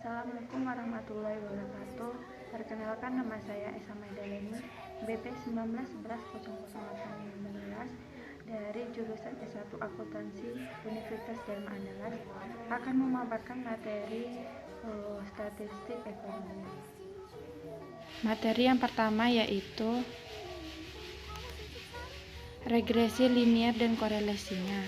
Assalamualaikum warahmatullahi wabarakatuh. Perkenalkan, nama saya Esa Maidaleni, BP 19110018 dari jurusan S1 Akuntansi Universitas Dharma Andalas, akan memaparkan materi statistik ekonomi. Materi yang pertama yaitu regresi linear dan korelasinya.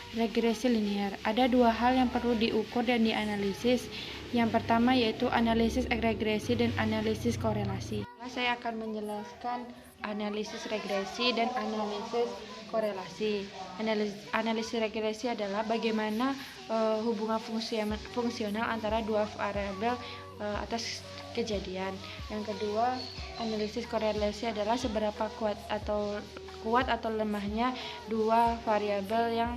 Regresi linear, ada dua hal yang perlu diukur dan dianalisis. Yang pertama yaitu analisis regresi dan analisis korelasi. Saya akan menjelaskan analisis regresi dan analisis korelasi. Analisis regresi adalah bagaimana hubungan fungsional antara dua variabel atas kejadian. Yang kedua, analisis korelasi adalah seberapa kuat atau lemahnya dua variabel yang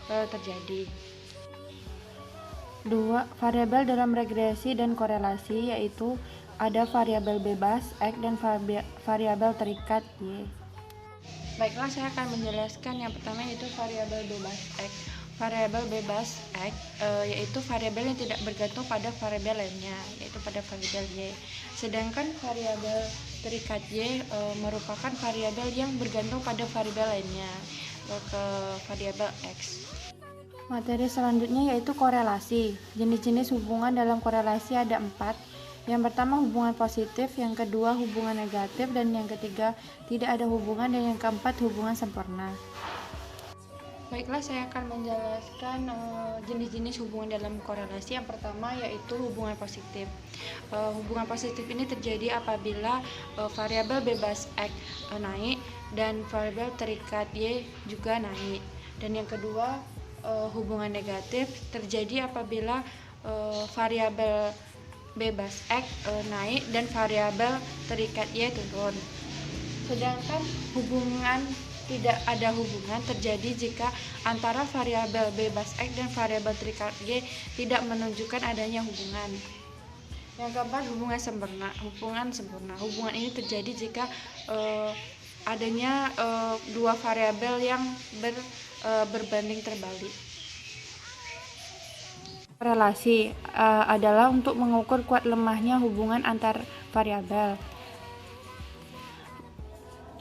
terjadi. Dua variabel dalam regresi dan korelasi yaitu ada variabel bebas X dan variabel terikat Y. Baiklah, saya akan menjelaskan yang pertama yaitu variabel bebas X. Variabel bebas X yaitu variabel yang tidak bergantung pada variabel lainnya, yaitu pada variabel Y. Sedangkan variabel terikat Y merupakan variabel yang bergantung pada variabel lainnya, ke variabel X. Materi selanjutnya yaitu korelasi. Jenis-jenis hubungan dalam korelasi ada 4. Yang pertama hubungan positif, yang kedua hubungan negatif, dan yang ketiga tidak ada hubungan, dan yang keempat hubungan sempurna. Baiklah, saya akan menjelaskan jenis-jenis hubungan dalam korelasi. Yang pertama yaitu hubungan positif. Hubungan positif ini terjadi apabila variabel bebas X naik dan variabel terikat Y juga naik. Dan yang kedua, hubungan negatif terjadi apabila variabel bebas X naik dan variabel terikat Y turun. Sedangkan tidak ada hubungan terjadi jika antara variabel bebas X dan variabel terikat Y tidak menunjukkan adanya hubungan. Yang keempat, hubungan sempurna. Hubungan ini terjadi jika adanya dua variabel yang berbanding terbalik. Korelasi adalah untuk mengukur kuat lemahnya hubungan antar variabel.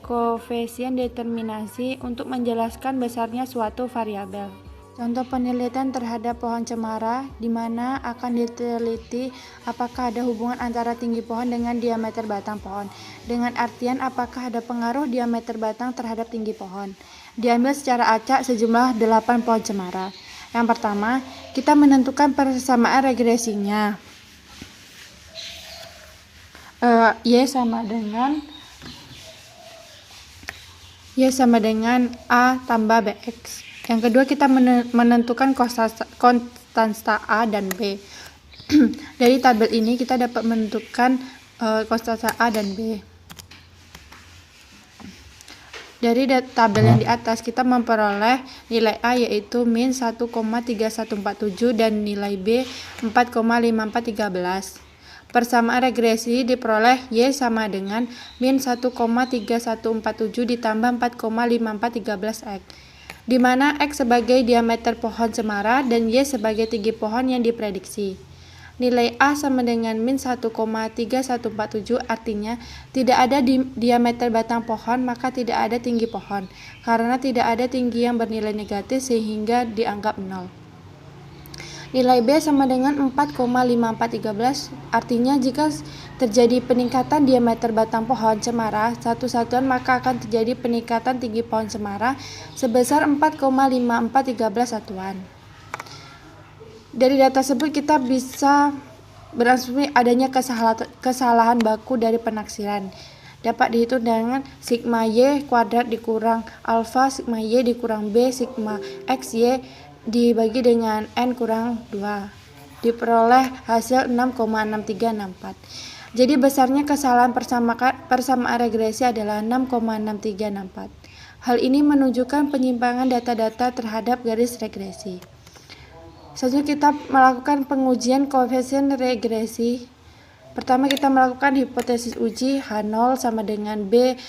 Koefisien determinasi untuk menjelaskan besarnya suatu variabel. Contoh penelitian terhadap pohon cemara, di mana akan diteliti apakah ada hubungan antara tinggi pohon dengan diameter batang pohon, dengan artian apakah ada pengaruh diameter batang terhadap tinggi pohon. Diambil secara acak sejumlah 8 pohon cemara. Yang pertama, kita menentukan persamaan regresinya. Y sama dengan A tambah BX. Yang kedua, kita menentukan konstanta A dan B. Dari tabel ini kita dapat menentukan konstanta A dan B. Dari tabel yang di atas kita memperoleh nilai A yaitu min 1,3147 dan nilai B 4,5413. Persamaan regresi diperoleh Y sama dengan min 1,3147 ditambah 4,5413 X, di mana X sebagai diameter pohon cemara dan Y sebagai tinggi pohon yang diprediksi. Nilai A sama dengan min 1,3147, artinya tidak ada diameter batang pohon, maka tidak ada tinggi pohon. Karena tidak ada tinggi yang bernilai negatif sehingga dianggap 0. Nilai B sama dengan 4,5413, artinya jika terjadi peningkatan diameter batang pohon cemara satu satuan, maka akan terjadi peningkatan tinggi pohon cemara sebesar 4,5413 satuan. Dari data tersebut kita bisa berasumsi adanya kesalahan baku dari penaksiran. Dapat dihitung dengan sigma Y kuadrat dikurang alfa sigma Y dikurang B sigma X Y dibagi dengan N kurang 2. Diperoleh hasil 6,6364. Jadi besarnya kesalahan persamaan regresi adalah 6,6364. Hal ini menunjukkan penyimpangan data-data terhadap garis regresi. Selanjutnya kita melakukan pengujian koefisien regresi. Pertama kita melakukan hipotesis uji H0 sama dengan B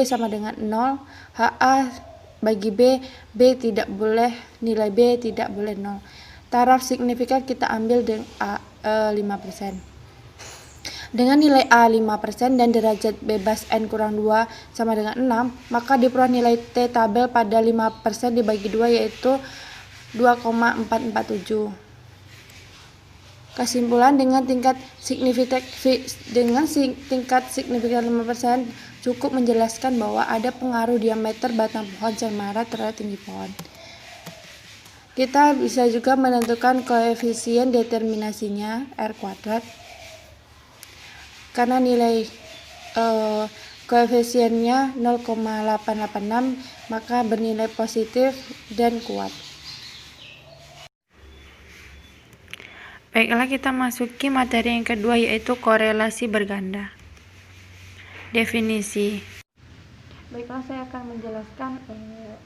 sama dengan 0, HA bagi B tidak boleh, nilai B tidak boleh 0. Taraf signifikan kita ambil dengan A. 5%. Dengan nilai A 5% dan derajat bebas N kurang 2 sama dengan 6, maka diperoleh nilai T tabel pada 5% dibagi 2 yaitu 2,447. Kesimpulan, dengan tingkat signifikan 5% cukup menjelaskan bahwa ada pengaruh diameter batang pohon cemara terhadap tinggi pohon. Kita bisa juga menentukan koefisien determinasinya R². Karena nilai koefisiennya 0,886 maka bernilai positif dan kuat. Baiklah, kita masuki materi yang kedua yaitu korelasi berganda. Definisi. Baiklah, saya akan menjelaskan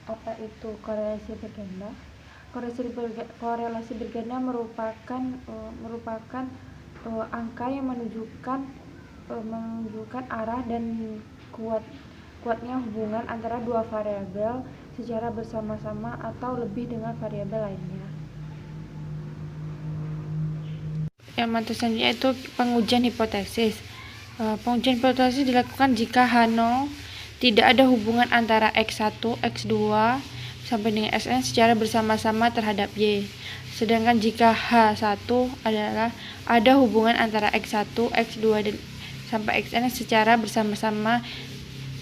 apa itu korelasi berganda. Korelasi berganda merupakan angka yang menunjukkan arah dan kuatnya hubungan antara dua variabel secara bersama-sama atau lebih dengan variabel lainnya. Yang selanjutnya itu pengujian hipotesis. Pengujian hipotesis dilakukan jika H0 tidak ada hubungan antara X1, X2 sampai dengan Xn secara bersama-sama terhadap Y. Sedangkan jika H1 adalah ada hubungan antara X1, X2 dan sampai Xn secara bersama-sama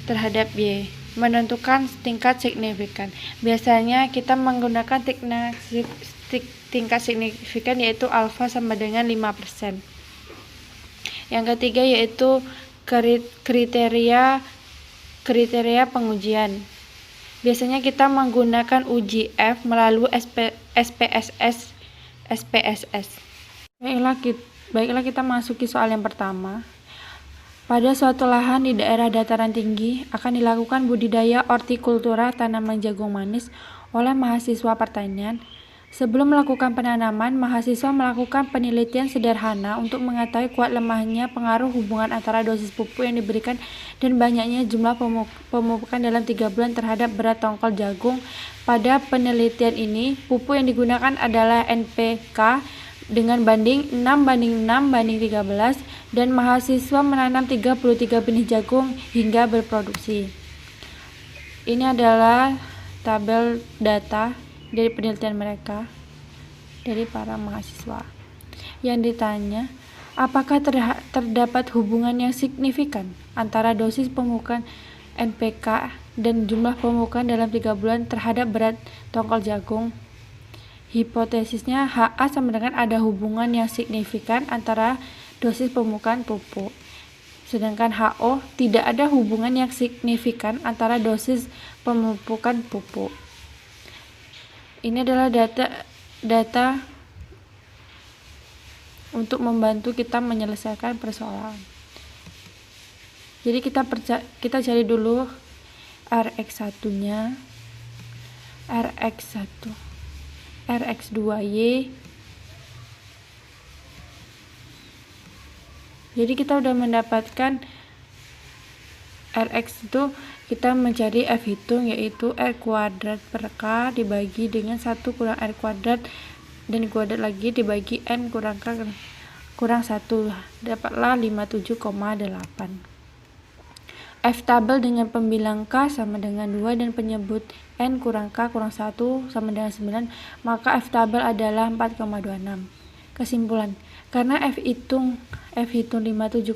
terhadap Y. Menentukan tingkat signifikan. Biasanya kita menggunakan tingkat signifikan yaitu alfa sama dengan 5%. Yang ketiga yaitu kriteria pengujian. Biasanya kita menggunakan uji F melalui SPSS. Baiklah, kita masuki soal yang pertama. Pada suatu lahan di daerah dataran tinggi akan dilakukan budidaya hortikultura tanaman jagung manis oleh mahasiswa pertanian. Sebelum melakukan penanaman, mahasiswa melakukan penelitian sederhana untuk mengetahui kuat lemahnya pengaruh hubungan antara dosis pupuk yang diberikan dan banyaknya jumlah pemupukan dalam 3 bulan terhadap berat tongkol jagung. Pada penelitian ini, pupuk yang digunakan adalah NPK dengan banding 6:6:13 dan mahasiswa menanam 33 benih jagung hingga berproduksi. Ini adalah tabel data dari penelitian mereka dari para mahasiswa. Yang ditanya, apakah terdapat hubungan yang signifikan antara dosis pemupukan NPK dan jumlah pemupukan dalam 3 bulan terhadap berat tongkol jagung? Hipotesisnya HA sama dengan ada hubungan yang signifikan antara dosis pemupukan pupuk. Sedangkan HO tidak ada hubungan yang signifikan antara dosis pemupukan pupuk. Ini adalah data untuk membantu kita menyelesaikan persoalan. Jadi kita cari dulu Rx1-nya, Rx1, Rx2Y. Jadi kita udah mendapatkan Rx itu kita mencari F hitung yaitu R² per K dibagi dengan 1 kurang R² dan kuadrat lagi dibagi N kurang K kurang 1, dapatlah 57,8. F tabel dengan pembilang K sama dengan 2 dan penyebut N kurang K kurang 1 sama dengan 9, maka F tabel adalah 4,26. Kesimpulan, karena F hitung 57,8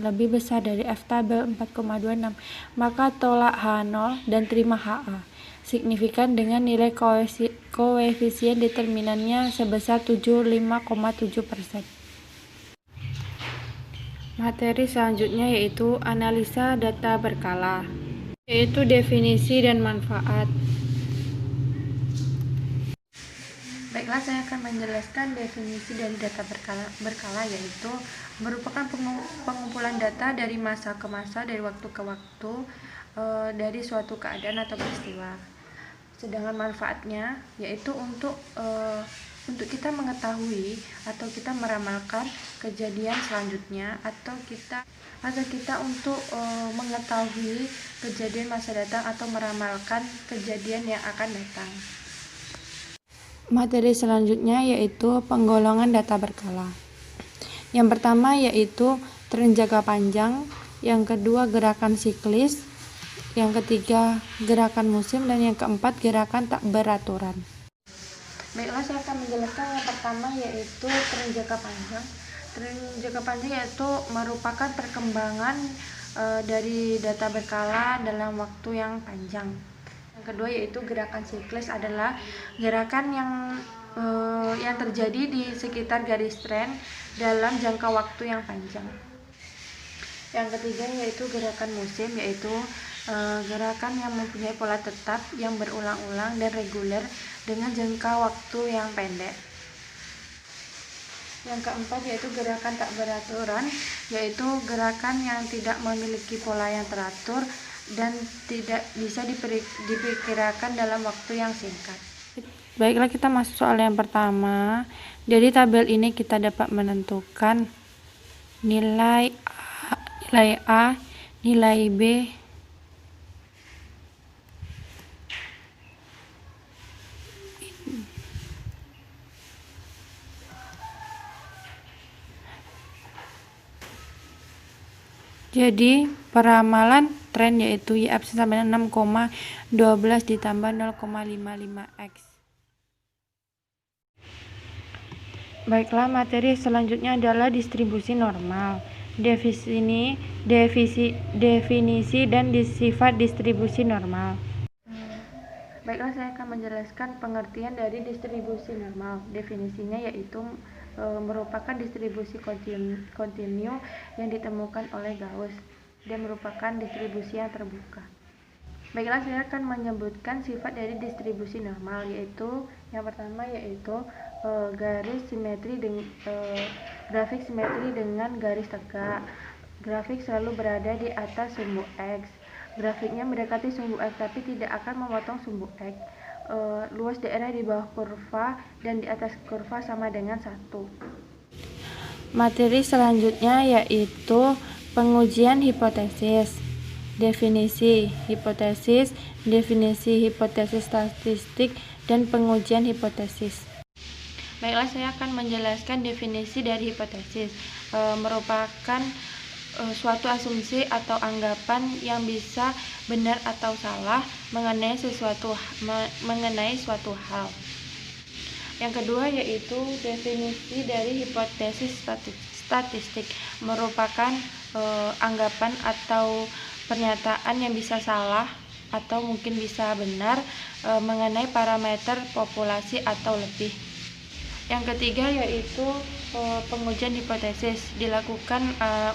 lebih besar dari F tabel 4,26, maka tolak H0 dan terima HA signifikan dengan nilai koefisien determinannya sebesar 75,7%. Materi selanjutnya yaitu analisa data berkala, yaitu definisi dan manfaat. Baiklah, saya akan menjelaskan definisi dari data berkala yaitu merupakan pengumpulan data dari masa ke masa, dari waktu ke waktu, dari suatu keadaan atau peristiwa. Sedangkan manfaatnya yaitu untuk kita mengetahui atau kita meramalkan kejadian selanjutnya atau kita untuk mengetahui kejadian masa datang atau meramalkan kejadian yang akan datang. Materi selanjutnya yaitu penggolongan data berkala. Yang pertama yaitu tren jangka panjang, yang kedua gerakan siklis, yang ketiga gerakan musim, dan yang keempat gerakan tak beraturan. Baiklah, saya akan menjelaskan yang pertama yaitu tren jangka panjang. Tren jangka panjang yaitu merupakan perkembangan dari data berkala dalam waktu yang panjang. Yang kedua yaitu gerakan siklis, adalah gerakan yang terjadi di sekitar garis tren dalam jangka waktu yang panjang. Yang ketiga yaitu gerakan musim, yaitu gerakan yang mempunyai pola tetap yang berulang-ulang dan reguler dengan jangka waktu yang pendek. Yang keempat yaitu gerakan tak beraturan, yaitu gerakan yang tidak memiliki pola yang teratur dan tidak bisa diperkirakan dalam waktu yang singkat. Baiklah, kita masuk soal yang pertama. Dari tabel ini kita dapat menentukan nilai A, nilai B, jadi peramalan tren yaitu Y absen sama dengan 6,12 ditambah 0,55 X. Baiklah, materi selanjutnya adalah distribusi normal. Definisi dan sifat distribusi normal. Baiklah, saya akan menjelaskan pengertian dari distribusi normal. Definisinya yaitu merupakan distribusi kontinu yang ditemukan oleh Gauss dan merupakan distribusi yang terbuka. Baiklah, saya akan menyebutkan sifat dari distribusi normal, yaitu yang pertama yaitu grafik simetri dengan garis tegak. Grafik selalu berada di atas sumbu X. Grafiknya mendekati sumbu X tapi tidak akan memotong sumbu X. Luas daerah di bawah kurva dan di atas kurva sama dengan 1. Materi selanjutnya yaitu pengujian hipotesis. Definisi hipotesis, definisi hipotesis statistik, dan pengujian hipotesis. Baiklah, saya akan menjelaskan definisi dari hipotesis. Merupakan suatu asumsi atau anggapan yang bisa benar atau salah mengenai suatu hal. Yang kedua yaitu definisi dari hipotesis statistik, merupakan anggapan atau pernyataan yang bisa salah atau mungkin bisa benar mengenai parameter populasi atau lebih. Yang ketiga yaitu pengujian hipotesis, dilakukan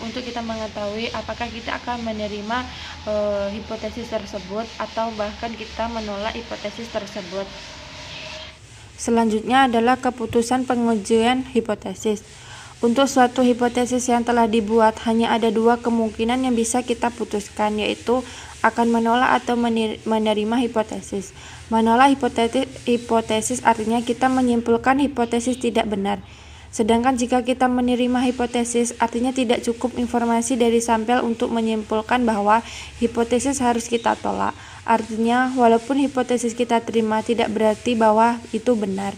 untuk kita mengetahui apakah kita akan menerima hipotesis tersebut atau bahkan kita menolak hipotesis tersebut. Selanjutnya adalah keputusan pengujian hipotesis. Untuk suatu hipotesis yang telah dibuat, hanya ada 2 kemungkinan yang bisa kita putuskan, yaitu akan menolak atau menerima hipotesis. Menolak hipotesis artinya kita menyimpulkan hipotesis tidak benar. Sedangkan jika kita menerima hipotesis, artinya tidak cukup informasi dari sampel untuk menyimpulkan bahwa hipotesis harus kita tolak. Artinya, walaupun hipotesis kita terima, tidak berarti bahwa itu benar.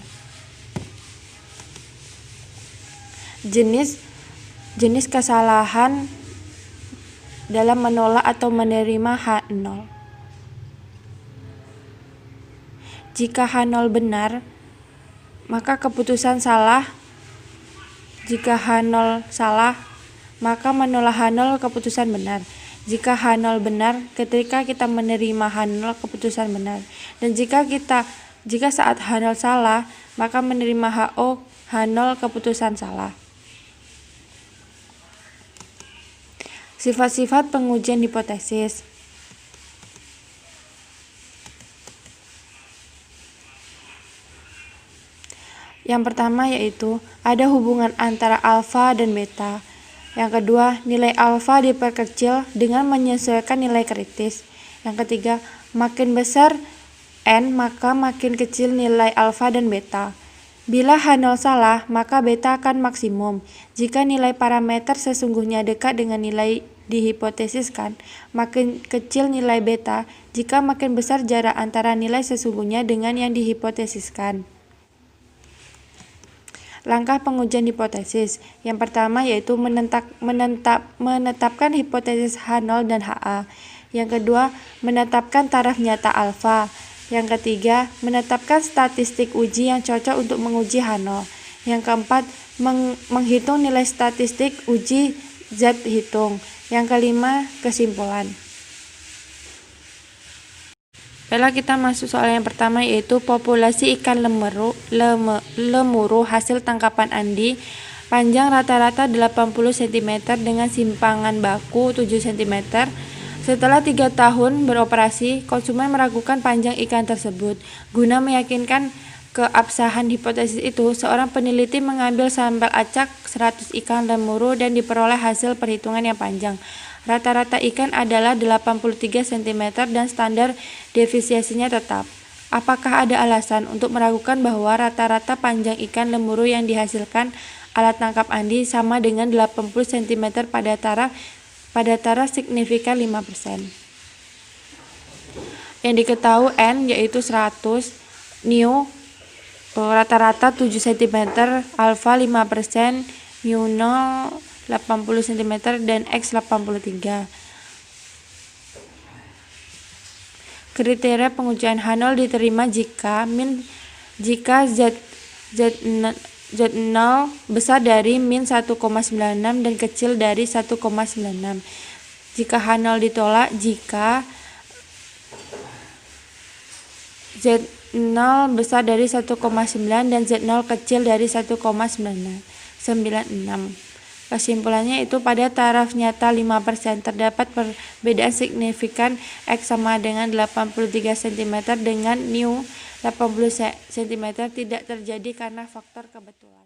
Jenis kesalahan dalam menolak atau menerima H0. Jika H0 benar, maka keputusan salah. Jika H0 salah, maka menolak H0 keputusan benar. Jika H0 benar, ketika kita menerima H0 keputusan benar. Dan jika saat H0 salah, maka menerima H0 keputusan salah. Sifat-sifat pengujian hipotesis. Yang pertama yaitu ada hubungan antara alfa dan beta. Yang kedua, nilai alfa diperkecil dengan menyesuaikan nilai kritis. Yang ketiga, makin besar n maka makin kecil nilai alfa dan beta. Bila H0 salah, maka beta akan maksimum. Jika nilai parameter sesungguhnya dekat dengan nilai dihipotesiskan, makin kecil nilai beta jika makin besar jarak antara nilai sesungguhnya dengan yang dihipotesiskan. Langkah pengujian hipotesis. Yang pertama yaitu menetapkan hipotesis H0 dan HA. Yang kedua, menetapkan taraf nyata alfa. Yang ketiga, menetapkan statistik uji yang cocok untuk menguji H0. Yang keempat, menghitung nilai statistik uji Z hitung. Yang kelima, kesimpulan. Baiklah, kita masuk soal yang pertama yaitu populasi ikan lemuru hasil tangkapan Andi. Panjang rata-rata 80 cm dengan simpangan baku 7 cm. Setelah 3 tahun beroperasi, konsumen meragukan panjang ikan tersebut. Guna meyakinkan keabsahan hipotesis itu, seorang peneliti mengambil sampel acak 100 ikan lemuru dan diperoleh hasil perhitungan yang panjang. Rata-rata ikan adalah 83 cm dan standar deviasinya tetap. Apakah ada alasan untuk meragukan bahwa rata-rata panjang ikan lemuru yang dihasilkan alat tangkap Andi sama dengan 80 cm pada taraf signifikan 5%. Yang diketahui N yaitu 100, nu rata-rata 7 cm, alfa 5%, mu 0 80 cm dan X 83. Kriteria pengujian H0 diterima jika Z0 besar dari min 1,96 dan kecil dari 1,96. Jika H0 ditolak jika Z0 besar dari 1,9 dan Z0 kecil dari 1,96. Kesimpulannya itu pada taraf nyata 5% terdapat perbedaan signifikan X sama dengan 83 cm dengan nu 80 cm tidak terjadi karena faktor kebetulan.